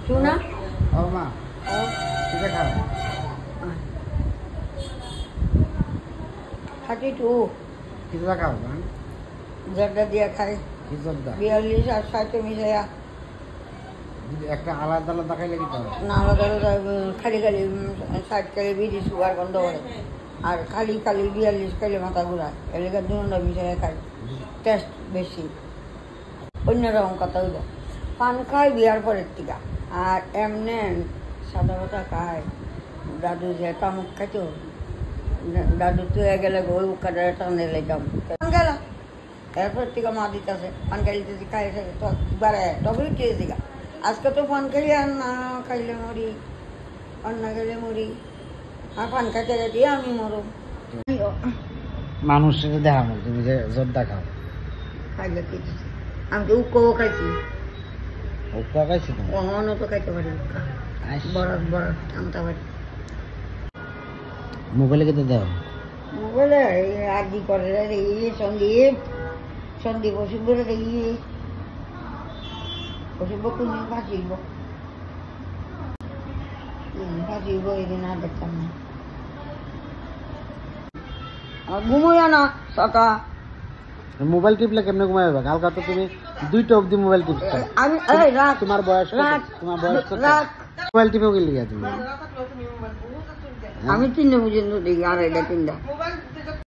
Tuna? Oh, ma. Oh. Kita kau. 32. Kita kau kan? Jada dia খাই Kita dah. 42 আর 60 মিশাইয়া একটা আলাদা আলাদা খাইলে কি হবে? না আলাদা আলাদা খালি খালি 60 খালি বিড়ি সুগার গন্ধ করে আর খালি খালি 42 খাইলে মাথা ঘুরায় এলাকা দুটো মিশাইয়া খাই টেস্ট বেশি অন্যরকম কথা হইল পান খায় বিয়ার পরের টিকা আর এমনি সাদা ভাতা খায় দাদু যে তামুক খাইতো দাদু তুই গেলে ওই কাটারে টানে লেগাম গেল এরপর থেকে মা দিতেছে পান খাইতে খাইছে তো বারে তবে কে দিকা আজকে তো পান খাইলে আর না খাইলে মরি আর না খাইলে মরি আর পান খাইতে গেছি আমি মরো মানুষের দেখাবো তুমি যে জর্দা খাও খাইলে কি আমি তো উক্কো খাইছি উক্কা খাইছি তুমি অহনও তো খাইতে পারি উক্কা বরফ বরফ আনতে পারি মোবাইলে কেটে দাও মোবাইলে আদি করে রে সন্দীপ অসুখ বলে রে অসুখ কোন ফাঁসিব ফাঁসিব এদিন আর দেখতাম না আর ঘুমোয়া না সকা মোবাইল টিপলে কেমনে ঘুমাইবা কালকা তো তুমি 2টা অবধি মোবাইল টিপছো আমি এই রাত তোমার বয়স কত মোবাইল টিপে গেলি তুমি আমি 3 পর্যন্ত দেখি আর এটা 3টা